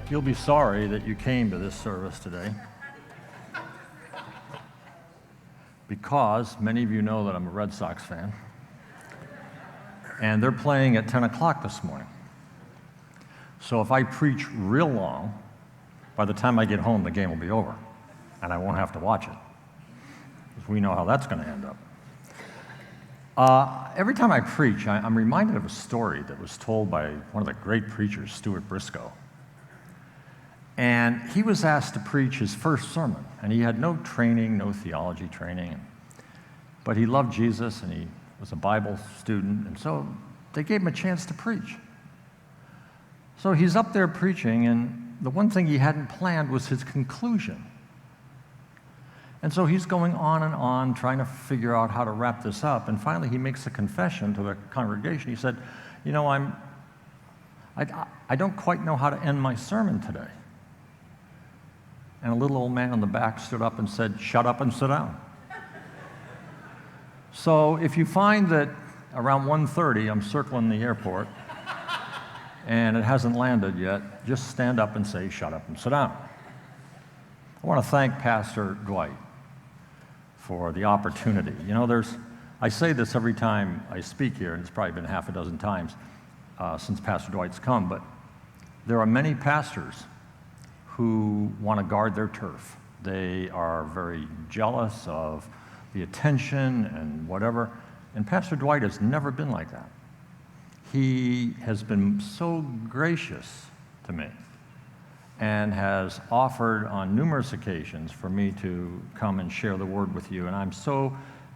You'll be sorry that you came to this service today, because many of you know that I'm a Red Sox fan, and they're playing at 10 o'clock this morning. So if I preach real long, by the time I get home, the game will be over, and I won't have to watch it, because we know how that's going to end up. Every time I preach, I'm reminded of a story that was told by one of the great preachers, Stuart Briscoe. And he was asked to preach his first sermon, and he had no training, no theology training, but he loved Jesus, and he was a Bible student, and so they gave him a chance to preach. So he's up there preaching, and the one thing he hadn't planned was his conclusion. And so he's going on, trying to figure out how to wrap this up, and finally he makes a confession to the congregation. He said, you know, I don't quite know how to end my sermon today. And a little old man in the back stood up and said, shut up and sit down. So if you find that around 1:30 I'm circling the airport and it hasn't landed yet, just stand up and say, shut up and sit down. I want to thank Pastor Dwight for the opportunity. You know, I say this every time I speak here, and it's probably been half a dozen times since Pastor Dwight's come, but there are many pastors who want to guard their turf. They are very jealous of the attention and whatever, and Pastor Dwight has never been like that. He has been so gracious to me and has offered on numerous occasions for me to come and share the word with you, and I'm so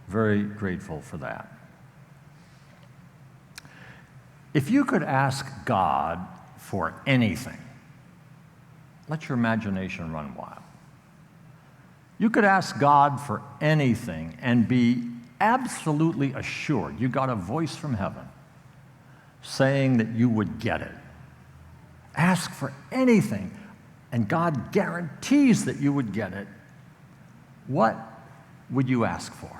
very grateful for that. If you could ask God for anything, let your imagination run wild. You could ask God for anything and be absolutely assured you got a voice from heaven saying that you would get it. Ask for anything, and God guarantees that you would get it. What would you ask for?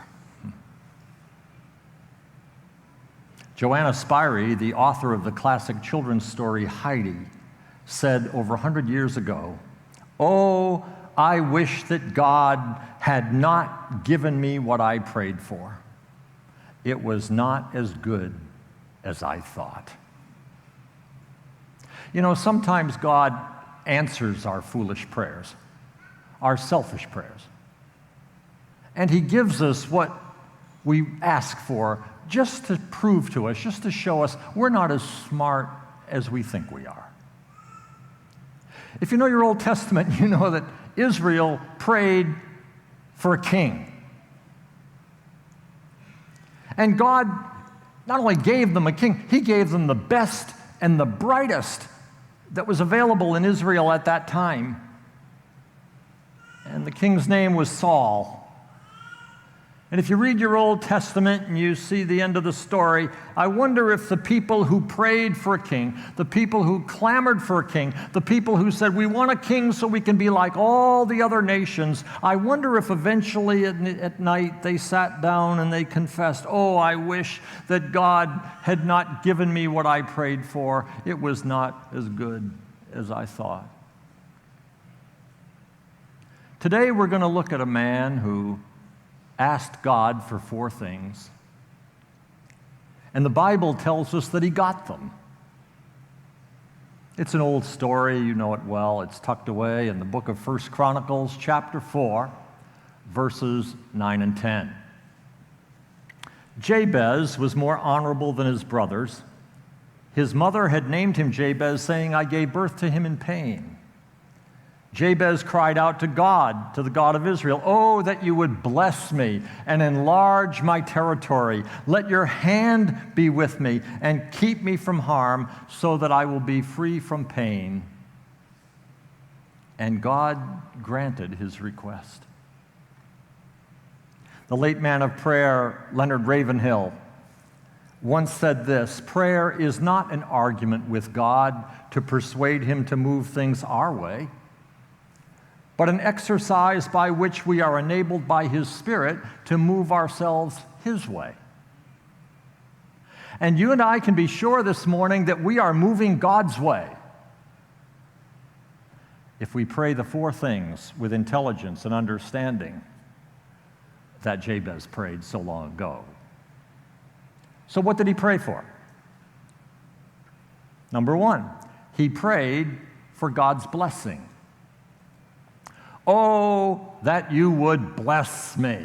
Joanna Spyri, the author of the classic children's story Heidi, said over 100 years ago, "Oh, I wish that God had not given me what I prayed for. It was not as good as I thought." You know, sometimes God answers our foolish prayers, our selfish prayers. And He gives us what we ask for just to prove to us, just to show us we're not as smart as we think we are. If you know your Old Testament, you know that Israel prayed for a king. And God not only gave them a king, He gave them the best and the brightest that was available in Israel at that time. And the king's name was Saul. And if you read your Old Testament and you see the end of the story, I wonder if the people who prayed for a king, the people who clamored for a king, the people who said, we want a king so we can be like all the other nations, I wonder if eventually at night they sat down and they confessed, oh, I wish that God had not given me what I prayed for. It was not as good as I thought. Today we're going to look at a man who asked God for 4 things. And the Bible tells us that he got them. It's an old story, you know it well. It's tucked away in the book of 1 Chronicles, chapter 4, verses 9 and 10. Jabez was more honorable than his brothers. His mother had named him Jabez, saying, I gave birth to him in pain. Jabez cried out to God, to the God of Israel, oh, that you would bless me and enlarge my territory. Let your hand be with me and keep me from harm so that I will be free from pain. And God granted his request. The late man of prayer, Leonard Ravenhill, once said this, prayer is not an argument with God to persuade him to move things our way, but an exercise by which we are enabled by His Spirit to move ourselves His way. And you and I can be sure this morning that we are moving God's way. if we pray the four things with intelligence and understanding that Jabez prayed so long ago. So what did he pray for? Number one, he prayed for God's blessing. Oh, that you would bless me.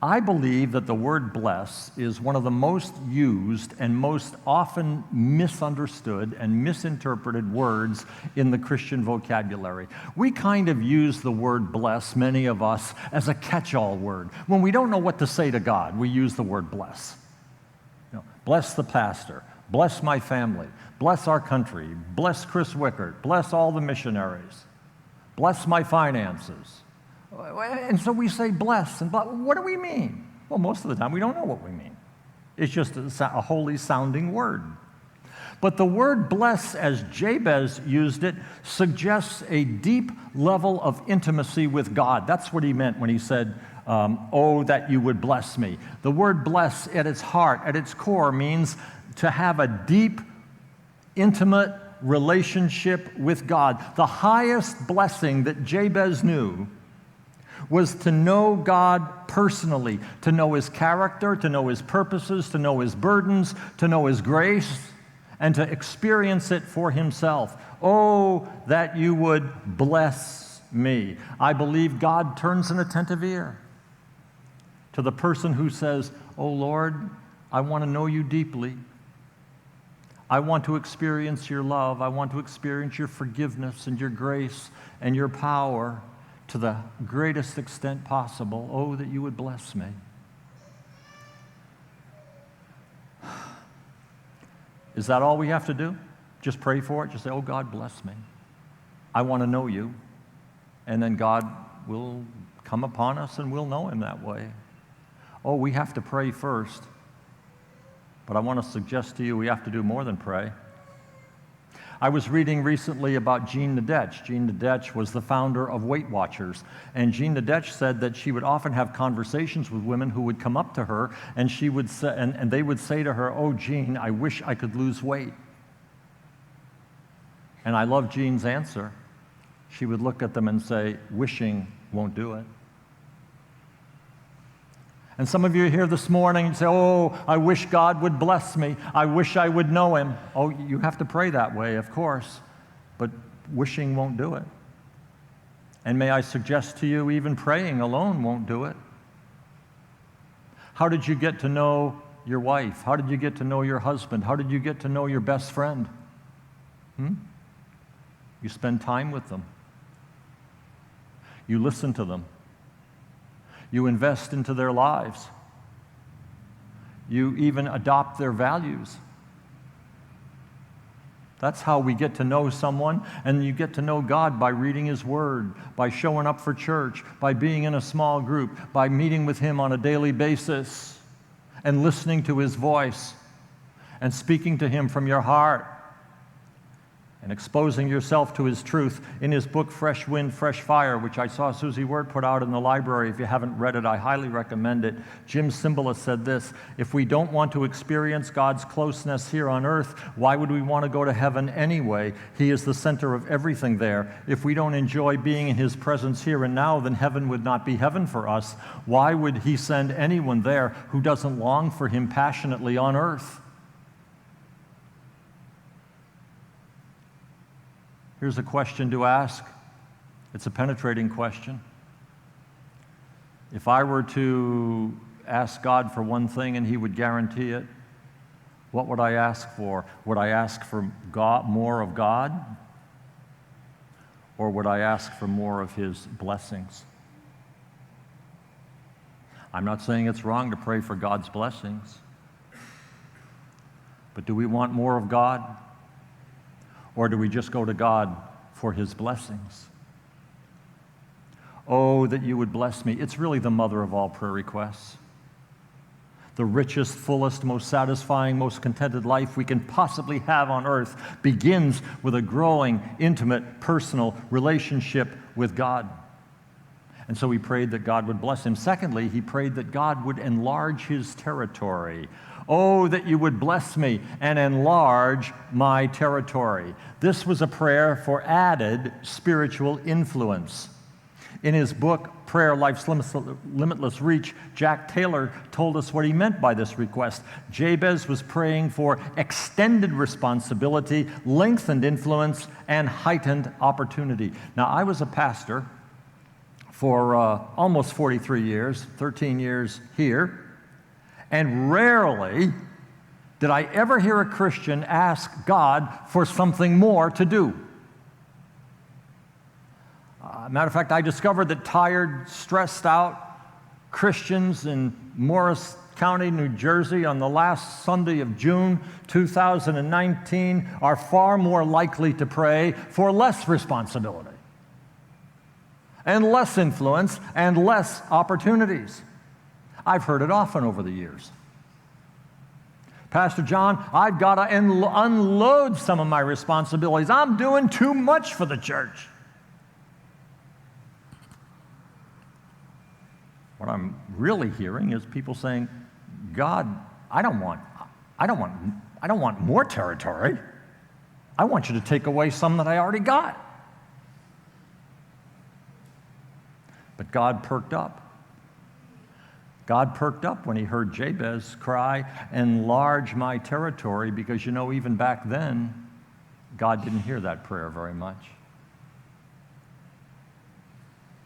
I believe that the word bless is one of the most used and most often misunderstood and misinterpreted words in the Christian vocabulary. We kind of use the word bless, many of us, as a catch-all word. When we don't know what to say to God, we use the word bless. Bless the pastor, bless my family, bless our country, bless Chris Wickert, bless all the missionaries, bless my finances. And so we say bless, and what do we mean? Well, most of the time we don't know what we mean. It's just a holy sounding word. But the word bless, as Jabez used it, suggests a deep level of intimacy with God. That's what he meant when he said, oh, that you would bless me. The word bless at its heart, at its core, means to have a deep, intimate relationship with God. The highest blessing that Jabez knew was to know God personally, to know His character, to know His purposes, to know His burdens, to know His grace, and to experience it for himself. Oh, that you would bless me. I believe God turns an attentive ear to the person who says, oh Lord, I want to know you deeply. I want to experience your love. I want to experience your forgiveness and your grace and your power to the greatest extent possible. Oh, that you would bless me. Is that all we have to do? Just pray for it? Just say, oh, God, bless me. I want to know you. And then God will come upon us and we'll know Him that way. Oh, we have to pray first. But I want to suggest to you we have to do more than pray. I was reading recently about Jean Nadech. Jean Nadech was the founder of Weight Watchers. And Jean Nadech said that she would often have conversations with women who would come up to her, and she would say, and they would say to her, oh, Jean, I wish I could lose weight. And I love Jean's answer. She would look at them and say, wishing won't do it. And some of you are here this morning and say, oh, I wish God would bless me. I wish I would know Him. Oh, you have to pray that way, of course, but wishing won't do it. And may I suggest to you, even praying alone won't do it. How did you get to know your wife? How did you get to know your husband? How did you get to know your best friend? You spend time with them. You listen to them. You invest into their lives. You even adopt their values. That's how we get to know someone, and you get to know God by reading His Word, by showing up for church, by being in a small group, by meeting with Him on a daily basis, and listening to His voice, and speaking to Him from your heart, and exposing yourself to His truth. In his book, Fresh Wind, Fresh Fire, which I saw Susie Wirt put out in the library. If you haven't read it, I highly recommend it. Jim Cymbala said this: if we don't want to experience God's closeness here on earth, why would we want to go to heaven anyway? He is the center of everything there. If we don't enjoy being in His presence here and now, then heaven would not be heaven for us. Why would He send anyone there who doesn't long for Him passionately on earth? Here's a question to ask. It's a penetrating question. If I were to ask God for one thing and He would guarantee it, what would I ask for? Would I ask for God, more of God? Or would I ask for more of His blessings? I'm not saying it's wrong to pray for God's blessings. But do we want more of God? Or do we just go to God for His blessings? Oh, that you would bless me. It's really the mother of all prayer requests. The richest, fullest, most satisfying, most contented life we can possibly have on earth begins with a growing, intimate, personal relationship with God. And so he prayed that God would bless him. Secondly, he prayed that God would enlarge his territory. Oh, that you would bless me and enlarge my territory. This was a prayer for added spiritual influence. In his book, Prayer, Life's Limitless Reach, Jack Taylor told us what he meant by this request. Jabez was praying for extended responsibility, lengthened influence, and heightened opportunity. Now, I was a pastor for almost 43 years, 13 years here, and rarely did I ever hear a Christian ask God for something more to do. Matter of fact, I discovered that tired, stressed out Christians in Morris County, New Jersey, on the last Sunday of June 2019 are far more likely to pray for less responsibility and less influence and less opportunities. I've heard it often over the years. Pastor John, I've got to unload some of my responsibilities. I'm doing too much for the church. What I'm really hearing is people saying, God, I don't want more territory. I want you to take away some that I already got. But God perked up. God perked up when he heard Jabez cry, enlarge my territory, because even back then, God didn't hear that prayer very much.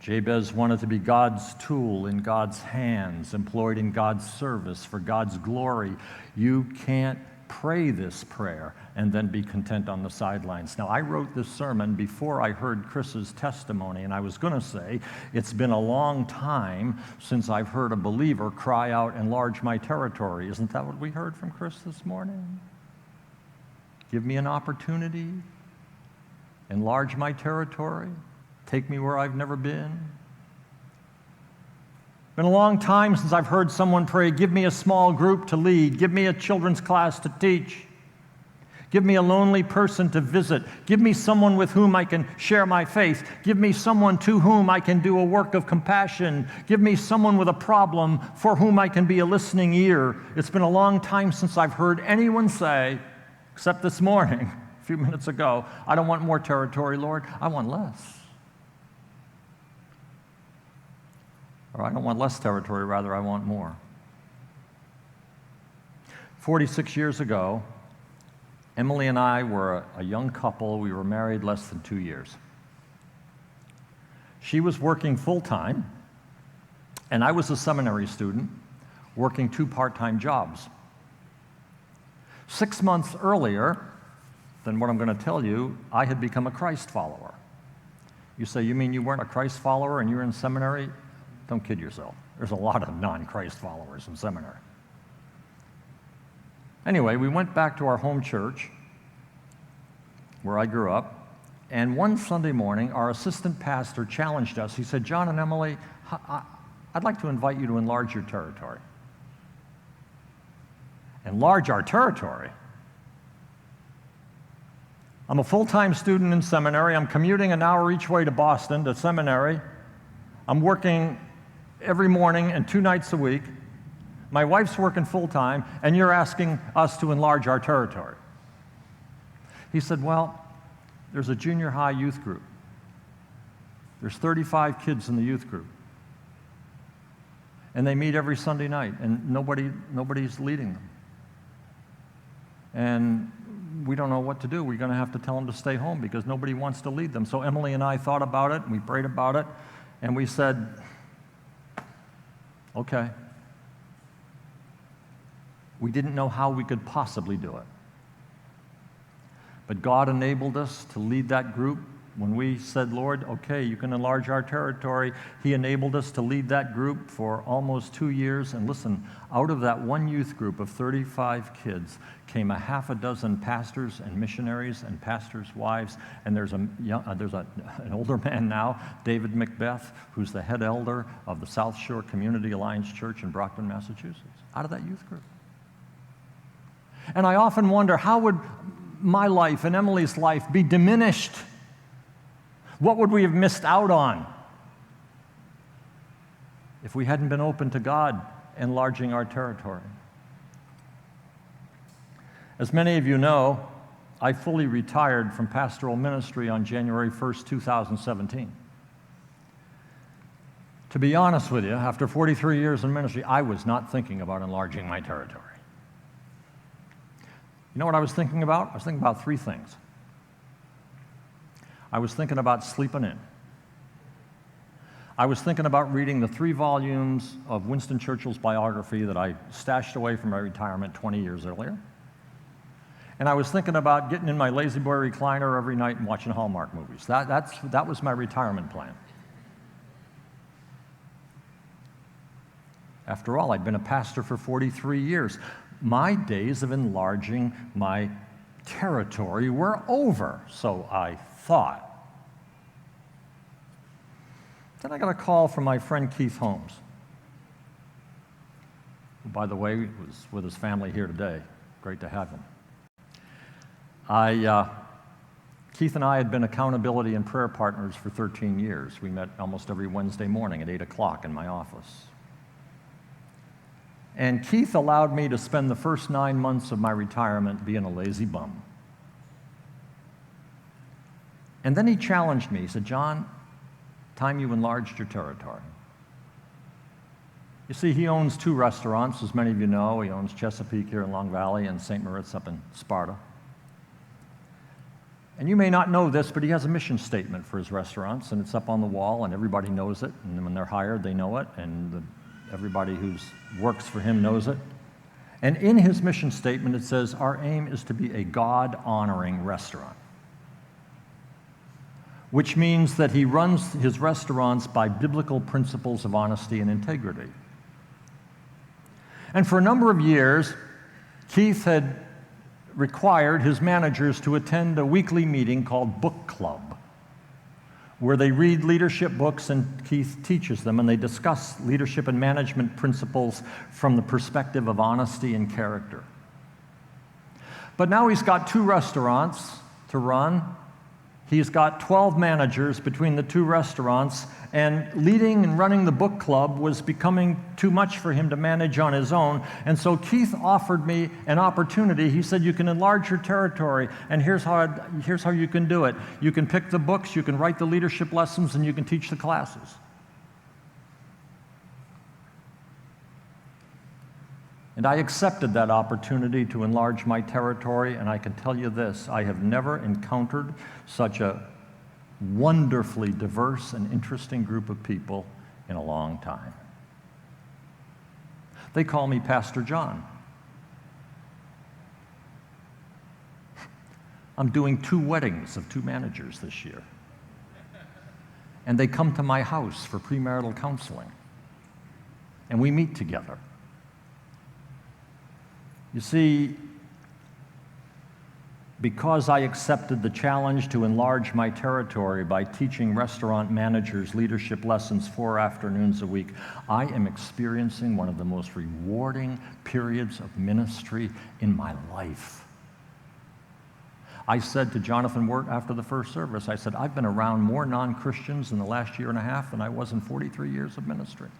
Jabez wanted to be God's tool in God's hands, employed in God's service for God's glory. You can't pray this prayer and then be content on the sidelines. Now, I wrote this sermon before I heard Chris's testimony, and I was going to say, it's been a long time since I've heard a believer cry out, enlarge my territory. Isn't that what we heard from Chris this morning? Give me an opportunity, enlarge my territory. Take me where I've never been. Been a long time since I've heard someone pray, give me a small group to lead, give me a children's class to teach, give me a lonely person to visit, give me someone with whom I can share my faith, give me someone to whom I can do a work of compassion, give me someone with a problem for whom I can be a listening ear. It's been a long time since I've heard anyone say, except this morning, a few minutes ago, I don't want more territory, Lord, I want less. Or I don't want less territory, rather, I want more. 46 years ago, Emily and I were a young couple. We were married less than 2 years. She was working full-time, and I was a seminary student working 2 part-time jobs. 6 months earlier than what I'm going to tell you, I had become a Christ follower. You say, you mean you weren't a Christ follower and you were in seminary? Don't kid yourself. There's a lot of non-Christ followers in seminary. Anyway, we went back to our home church where I grew up, and one Sunday morning, our assistant pastor challenged us. He said, John and Emily, I'd like to invite you to enlarge your territory. Enlarge our territory? I'm a full-time student in seminary. I'm commuting an hour each way to Boston to seminary. I'm working every morning and 2 nights a week. My wife's working full-time, and you're asking us to enlarge our territory. He said, well, there's a junior high youth group. There's 35 kids in the youth group. And they meet every Sunday night, and nobody's leading them. And we don't know what to do. We're going to have to tell them to stay home because nobody wants to lead them. So Emily and I thought about it, and we prayed about it, and we said, okay. We didn't know how we could possibly do it. But God enabled us to lead that group. When we said, Lord, okay, you can enlarge our territory, He enabled us to lead that group for almost 2 years. And listen, out of that one youth group of 35 kids came a half a dozen pastors and missionaries and pastors' wives. And there's an older man now, David Macbeth, who's the head elder of the South Shore Community Alliance Church in Brockton, Massachusetts, out of that youth group. And I often wonder, how would my life and Emily's life be diminished? What would we have missed out on if we hadn't been open to God enlarging our territory. As many of you know, I fully retired from pastoral ministry on January 1st, 2017. To be honest with you, after 43 years in ministry, I was not thinking about enlarging my territory. You know what I was thinking about? I was thinking about three things. I was thinking about sleeping in. I was thinking about reading the 3 volumes of Winston Churchill's biography that I stashed away from my retirement 20 years earlier. And I was thinking about getting in my lazy boy recliner every night and watching Hallmark movies. That was my retirement plan. After all, I'd been a pastor for 43 years. My days of enlarging my territory were over, so I thought. Then I got a call from my friend Keith Holmes, who, by the way, was with his family here today. Great to have him. Keith and I had been accountability and prayer partners for 13 years. We met almost every Wednesday morning at 8 o'clock in my office. And Keith allowed me to spend the first 9 months of my retirement being a lazy bum. And then he challenged me. He said, "John, time you enlarged your territory." You see, he owns 2 restaurants, as many of you know. He owns Chesapeake here in Long Valley and St. Moritz up in Sparta. And you may not know this, but he has a mission statement for his restaurants, and it's up on the wall, and everybody knows it. And when they're hired, they know it, and everybody who works for him knows it. And in his mission statement, it says, "Our aim is to be a God-honoring restaurant," which means that he runs his restaurants by biblical principles of honesty and integrity. And for a number of years, Keith had required his managers to attend a weekly meeting called Book Club, where they read leadership books and Keith teaches them, and they discuss leadership and management principles from the perspective of honesty and character. But now he's got 2 restaurants to run. He's got 12 managers between the 2 restaurants, and leading and running the book club was becoming too much for him to manage on his own. And so Keith offered me an opportunity. He said, "You can enlarge your territory, and here's how you can do it. You can pick the books, you can write the leadership lessons, and you can teach the classes." And I accepted that opportunity to enlarge my territory, and I can tell you this, I have never encountered such a wonderfully diverse and interesting group of people in a long time. They call me Pastor John. I'm doing 2 weddings of 2 managers this year. And they come to my house for premarital counseling. And we meet together. You see, because I accepted the challenge to enlarge my territory by teaching restaurant managers leadership lessons 4 afternoons a week, I am experiencing one of the most rewarding periods of ministry in my life. I said to Jonathan Wirt after the first service, I said, "I've been around more non-Christians in the last year and a half than I was in 43 years of ministry."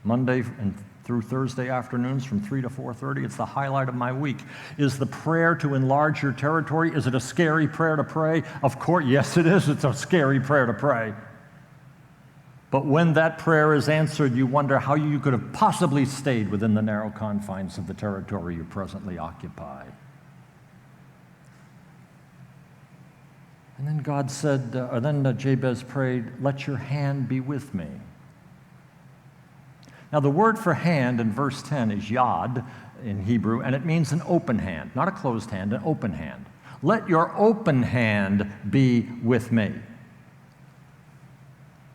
Monday and through Thursday afternoons from 3 to 4:30, it's the highlight of my week. Is the prayer to enlarge your territory, is it a scary prayer to pray? Of course, yes it is. It's a scary prayer to pray. But when that prayer is answered, you wonder how you could have possibly stayed within the narrow confines of the territory you presently occupy. And then God said, Jabez prayed, "Let your hand be with me." Now, the word for hand in verse 10 is yad in Hebrew, and it means an open hand, not a closed hand, an open hand. Let your open hand be with me.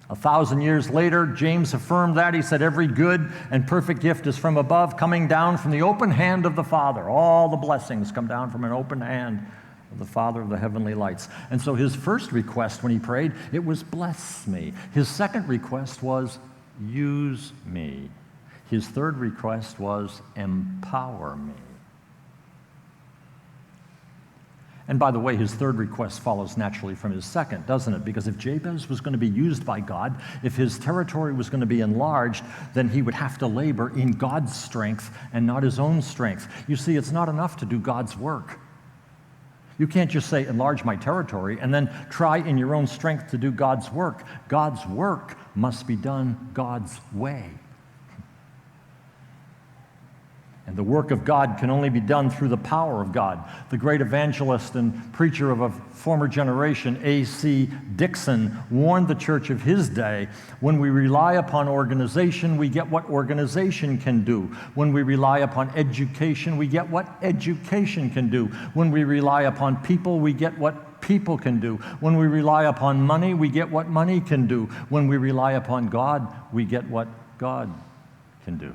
1,000 years later, James affirmed that. He said, "Every good and perfect gift is from above, coming down from the open hand of the Father." All the blessings come down from an open hand of the Father of the heavenly lights. And so his first request when he prayed, it was, "Bless me." His second request was, "Use me." His third request was, "Empower me." And by the way, his third request follows naturally from his second, doesn't it? Because if Jabez was going to be used by God, if his territory was going to be enlarged, then he would have to labor in God's strength and not his own strength. You see, it's not enough to do God's work. You can't just say, enlarge my territory, and then try in your own strength to do God's work. God's work must be done God's way. And the work of God can only be done through the power of God. The great evangelist and preacher of a former generation, A.C. Dixon, warned the church of his day, when we rely upon organization, we get what organization can do. When we rely upon education, we get what education can do. When we rely upon people, we get what people can do. When we rely upon money, we get what money can do. When we rely upon God, we get what God can do.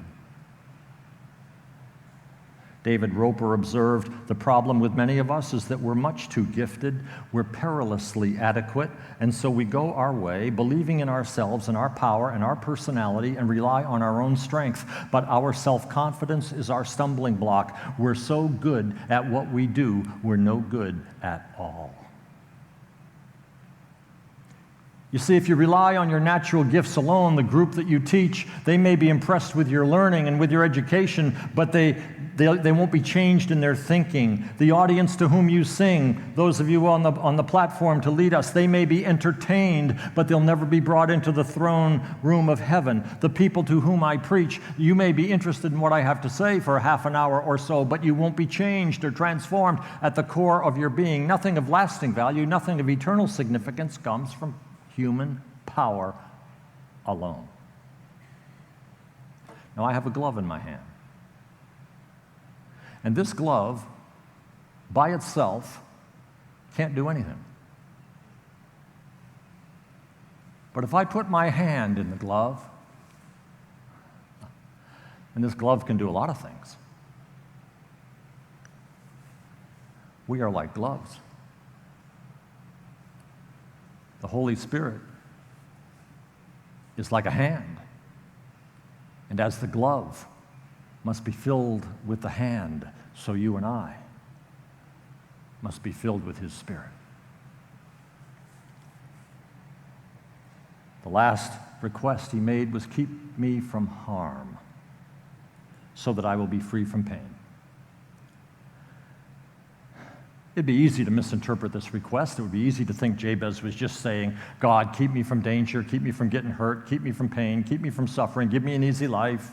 David Roper observed, the problem with many of us is that we're much too gifted, we're perilously adequate, and so we go our way, believing in ourselves and our power and our personality, and rely on our own strength. But our self-confidence is our stumbling block. We're so good at what we do, we're no good at all. You see, if you rely on your natural gifts alone, the group that you teach, they may be impressed with your learning and with your education, but they won't be changed in their thinking. The audience to whom you sing, those of you on the platform to lead us, they may be entertained, but they'll never be brought into the throne room of heaven. The people to whom I preach, you may be interested in what I have to say for half an hour or so, but you won't be changed or transformed at the core of your being. Nothing of lasting value, nothing of eternal significance comes from human power alone. Now, I have a glove in my hand. And this glove, by itself, can't do anything. But if I put my hand in the glove, and this glove can do a lot of things, we are like gloves. The Holy Spirit is like a hand, and as the glove must be filled with the hand, so you and I must be filled with His Spirit. The last request He made was, keep me from harm, so that I will be free from pain. It'd be easy to misinterpret this request. It would be easy to think Jabez was just saying, God, keep me from danger, keep me from getting hurt, keep me from pain, keep me from suffering, give me an easy life.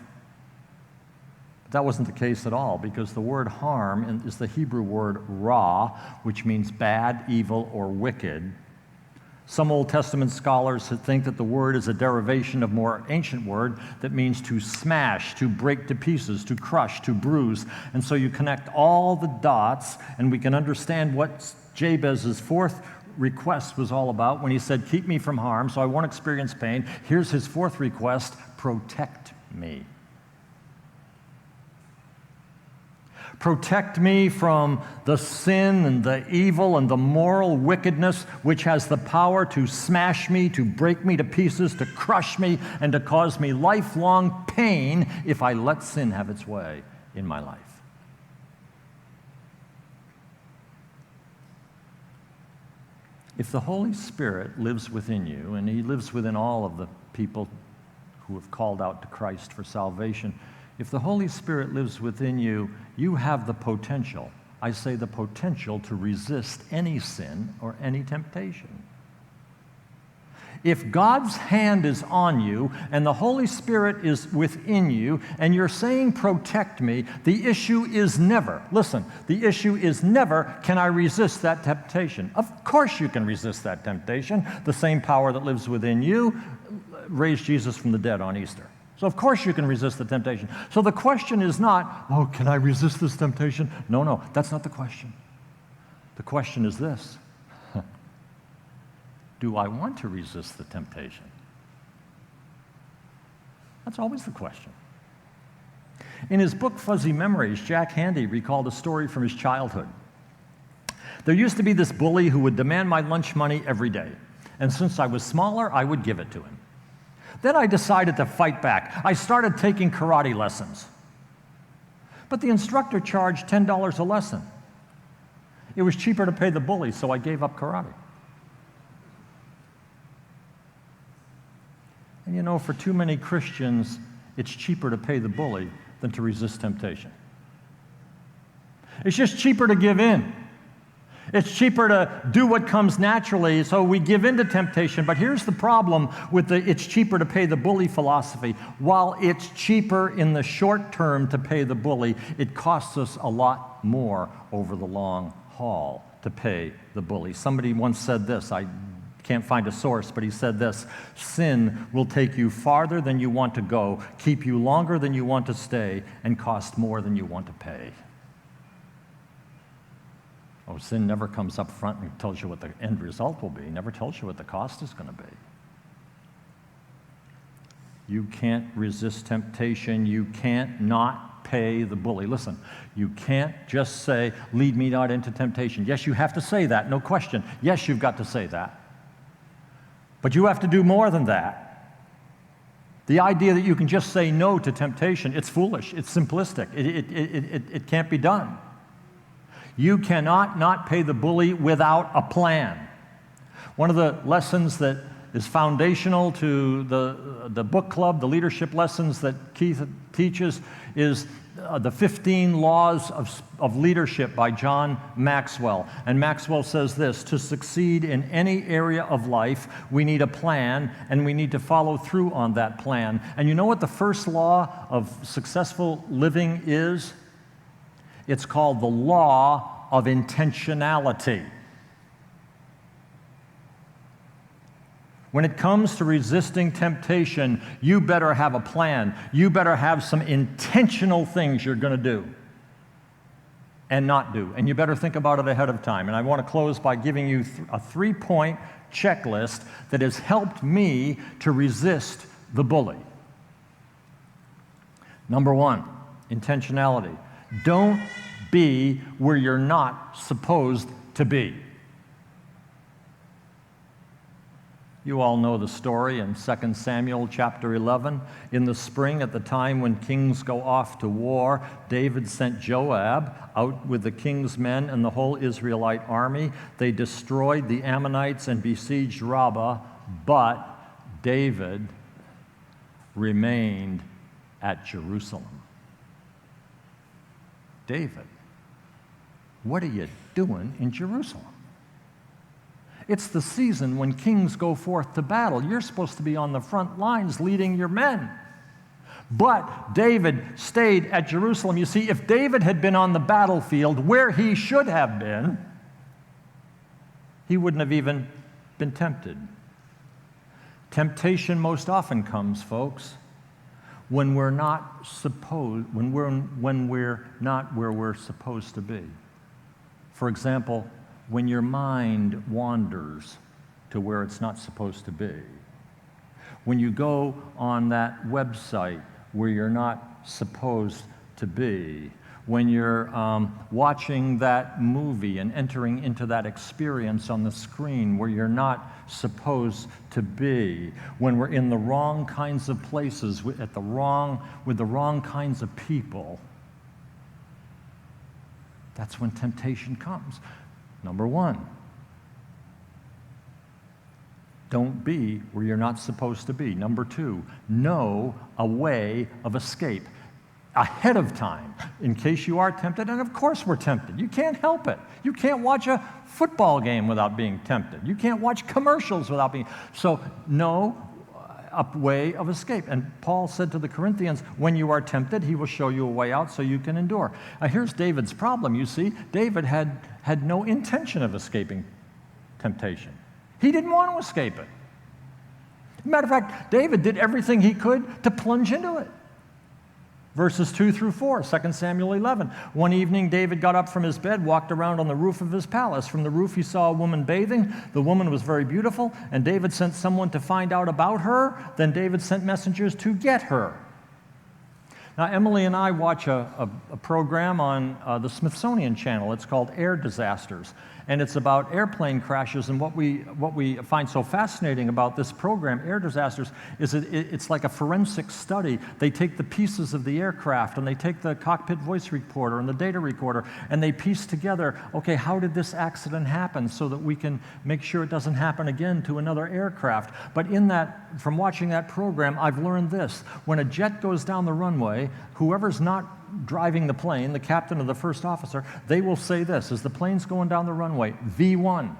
But that wasn't the case at all, because the word harm is the Hebrew word ra, which means bad, evil, or wicked. Some Old Testament scholars think that the word is a derivation of a more ancient word that means to smash, to break to pieces, to crush, to bruise. And so you connect all the dots, and we can understand what Jabez's fourth request was all about when he said, keep me from harm so I won't experience pain. Here's his fourth request, protect me. Protect me from the sin and the evil and the moral wickedness which has the power to smash me, to break me to pieces, to crush me, and to cause me lifelong pain if I let sin have its way in my life. If the Holy Spirit lives within you, and He lives within all of the people who have called out to Christ for salvation, if the Holy Spirit lives within you, you have the potential, I say the potential, to resist any sin or any temptation. If God's hand is on you and the Holy Spirit is within you and you're saying, protect me, the issue is never, listen, the issue is never, can I resist that temptation? Of course you can resist that temptation. The same power that lives within you raised Jesus from the dead on Easter. So of course you can resist the temptation. So the question is not, oh, can I resist this temptation? No, that's not the question. The question is this: do I want to resist the temptation? That's always the question. In his book, Fuzzy Memories, Jack Handey recalled a story from his childhood. There used to be this bully who would demand my lunch money every day, and since I was smaller, I would give it to him. Then I decided to fight back. I started taking karate lessons. But the instructor charged $10 a lesson. It was cheaper to pay the bully, so I gave up karate. And you know, for too many Christians, it's cheaper to pay the bully than to resist temptation. It's just cheaper to give in. It's cheaper to do what comes naturally, so we give in to temptation. But here's the problem with the it's cheaper to pay the bully philosophy. While it's cheaper in the short term to pay the bully, it costs us a lot more over the long haul to pay the bully. Somebody once said this, I can't find a source, but he said this: sin will take you farther than you want to go, keep you longer than you want to stay, and cost more than you want to pay. Oh, sin never comes up front and tells you what the end result will be. It never tells you what the cost is going to be. You can't resist temptation. You can't not pay the bully. Listen, you can't just say, lead me not into temptation. Yes, you have to say that, no question. Yes, you've got to say that. But you have to do more than that. The idea that you can just say no to temptation, it's foolish, it's simplistic, it can't be done. You cannot not pay the bully without a plan. One of the lessons that is foundational to the book club, the leadership lessons that Keith teaches, is the 15 Laws of Leadership by John Maxwell. And Maxwell says this: to succeed in any area of life, we need a plan, and we need to follow through on that plan. And you know what the first law of successful living is? It's called the law of intentionality. When it comes to resisting temptation, you better have a plan. You better have some intentional things you're going to do and not do. And you better think about it ahead of time. And I want to close by giving you a 3-point checklist that has helped me to resist the bully. Number 1, intentionality. Don't be where you're not supposed to be. You all know the story in 2 Samuel chapter 11. In the spring, at the time when kings go off to war, David sent Joab out with the king's men and the whole Israelite army. They destroyed the Ammonites and besieged Rabbah, but David remained at Jerusalem. David, what are you doing in Jerusalem? It's the season when kings go forth to battle. You're supposed to be on the front lines leading your men. But David stayed at Jerusalem. You see, if David had been on the battlefield where he should have been, he wouldn't have even been tempted. Temptation most often comes, folks, when we're not when we're not where we're supposed to be. For example, when your mind wanders to where it's not supposed to be. When you go on that website where you're not supposed to be. When you're watching that movie and entering into that experience on the screen where you're not supposed to be. When we're in the wrong kinds of places with the wrong kinds of people. That's when temptation comes. Number 1, don't be where you're not supposed to be. Number 2, know a way of escape ahead of time in case you are tempted. And of course we're tempted. You can't help it. You can't watch a football game without being tempted. You can't watch commercials without being. So know a way of escape. And Paul said to the Corinthians, when you are tempted, he will show you a way out so you can endure. Here's David's problem, you see. David had no intention of escaping temptation. He didn't want to escape it. Matter of fact, David did everything he could to plunge into it. Verses 2 through 4, 2 Samuel 11. One evening, David got up from his bed, walked around on the roof of his palace. From the roof, he saw a woman bathing. The woman was very beautiful, and David sent someone to find out about her. Then David sent messengers to get her. Now, Emily and I watch a program on the Smithsonian Channel. It's called Air Disasters. and it's about airplane crashes. And what we find so fascinating about this program, Air Disasters, is it's like a forensic study. They take the pieces of the aircraft, and they take the cockpit voice recorder and the data recorder, and they piece together, okay, how did this accident happen, so that we can make sure it doesn't happen again to another aircraft. But in that, from watching that program, I've learned this: when a jet goes down the runway, whoever's not driving the plane, the captain or the first officer, they will say this as the plane's going down the runway: V1.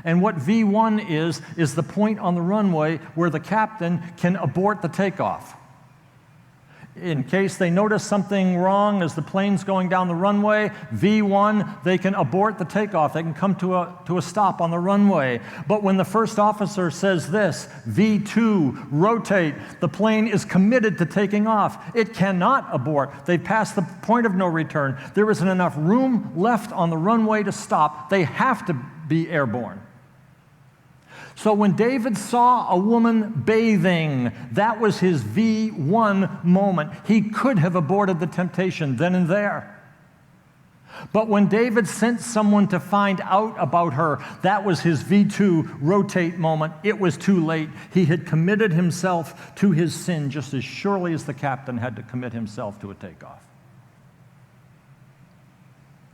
And what V1 is the point on the runway where the captain can abort the takeoff. In case they notice something wrong as the plane's going down the runway, V1, they can abort the takeoff. They can come to a stop on the runway. But when the first officer says this, V2, rotate, the plane is committed to taking off. It cannot abort. They've passed the point of no return. There isn't enough room left on the runway to stop. They have to be airborne. So when David saw a woman bathing, that was his V1 moment. He could have aborted the temptation then and there. But when David sent someone to find out about her, that was his V2 rotate moment. It was too late. He had committed himself to his sin just as surely as the captain had to commit himself to a takeoff.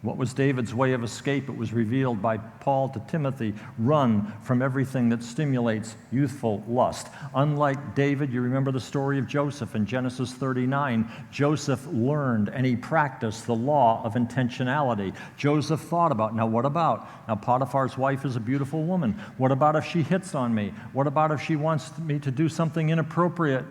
What was David's way of escape? It was revealed by Paul to Timothy: run from everything that stimulates youthful lust. Unlike David, you remember the story of Joseph in Genesis 39. Joseph learned and he practiced the law of intentionality. Joseph thought about, now what about? Now Potiphar's wife is a beautiful woman. What about if she hits on me? What about if she wants me to do something inappropriate?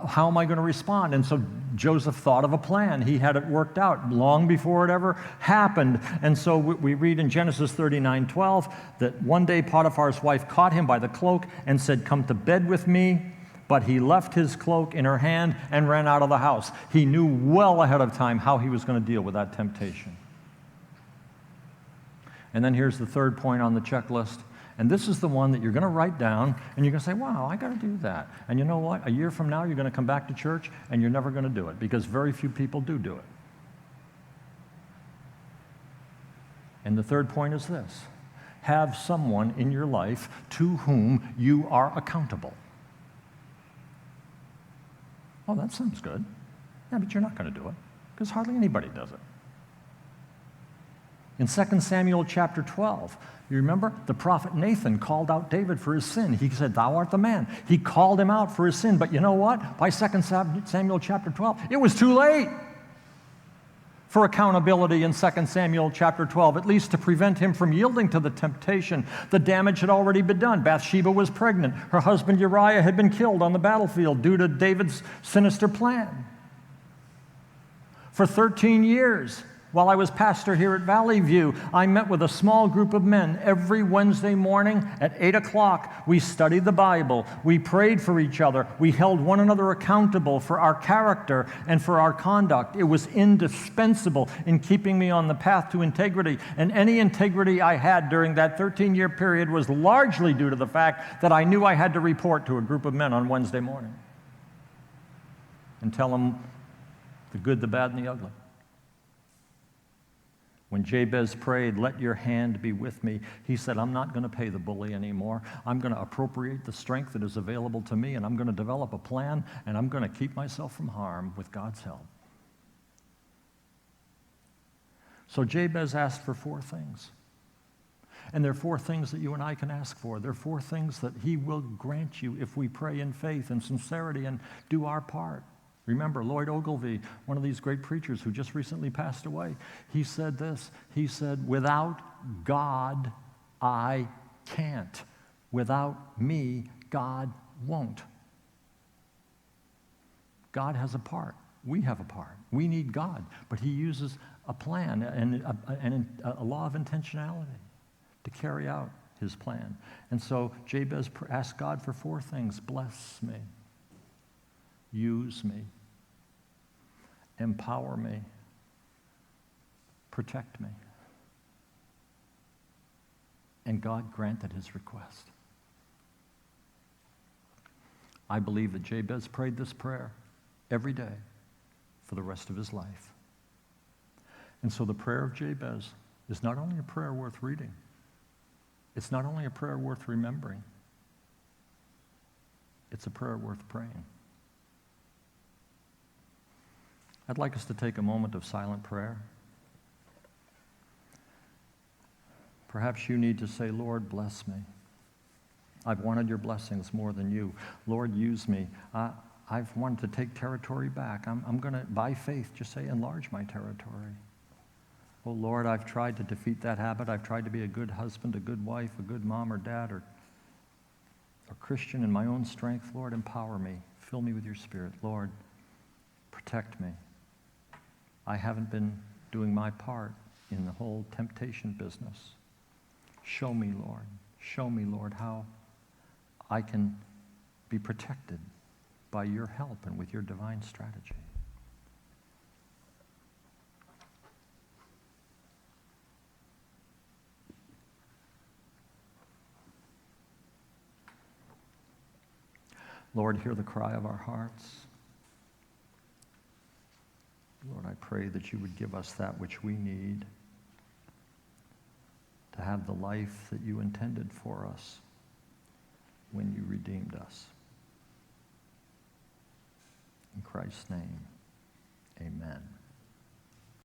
How am I going to respond? And so Joseph thought of a plan. He had it worked out long before it ever happened. And so we read in Genesis 39:12 that one day Potiphar's wife caught him by the cloak and said, "Come to bed with me." But he left his cloak in her hand and ran out of the house. He knew well ahead of time how he was going to deal with that temptation. And then here's the third point on the checklist. And this is the one that you're going to write down, and you're going to say, wow, I got to do that. And you know what? A year from now, you're going to come back to church, and you're never going to do it, because very few people do it. And the third point is this: have someone in your life to whom you are accountable. Oh, that sounds good. Yeah, but you're not going to do it, because hardly anybody does it. In 2 Samuel chapter 12, you remember the prophet Nathan called out David for his sin. He said, "Thou art the man." He called him out for his sin. But you know what? By 2 Samuel chapter 12, it was too late for accountability in 2 Samuel chapter 12, at least to prevent him from yielding to the temptation. The damage had already been done. Bathsheba was pregnant. Her husband Uriah had been killed on the battlefield due to David's sinister plan. For 13 years, while I was pastor here at Valley View, I met with a small group of men every Wednesday morning at 8 o'clock. We studied the Bible. We prayed for each other. We held one another accountable for our character and for our conduct. It was indispensable in keeping me on the path to integrity. And any integrity I had during that 13-year period was largely due to the fact that I knew I had to report to a group of men on Wednesday morning and tell them the good, the bad, and the ugly. When Jabez prayed, "Let your hand be with me," he said, "I'm not going to pay the bully anymore. I'm going to appropriate the strength that is available to me, and I'm going to develop a plan, and I'm going to keep myself from harm with God's help." So Jabez asked for 4 things. And there are 4 things that you and I can ask for. There are 4 things that he will grant you if we pray in faith and sincerity and do our part. Remember, Lloyd Ogilvie, one of these great preachers who just recently passed away, he said this. He said, "Without God, I can't. Without me, God won't." God has a part. We have a part. We need God. But he uses a plan and a law of intentionality to carry out his plan. And so Jabez asked God for 4 things. Bless me. Use me, empower me, protect me. And God granted his request. I believe that Jabez prayed this prayer every day for the rest of his life. And so the prayer of Jabez is not only a prayer worth reading, it's not only a prayer worth remembering, it's a prayer worth praying. I'd like us to take a moment of silent prayer. Perhaps you need to say, Lord, bless me. I've wanted your blessings more than you. Lord, use me. I've wanted to take territory back. I'm going to, by faith, just say, enlarge my territory. Oh, Lord, I've tried to defeat that habit. I've tried to be a good husband, a good wife, a good mom or dad, or a Christian in my own strength. Lord, empower me. Fill me with your Spirit. Lord, protect me. I haven't been doing my part in the whole temptation business. Show me, Lord, how I can be protected by your help and with your divine strategy. Lord, hear the cry of our hearts. Lord, I pray that you would give us that which we need to have the life that you intended for us when you redeemed us. In Christ's name, amen.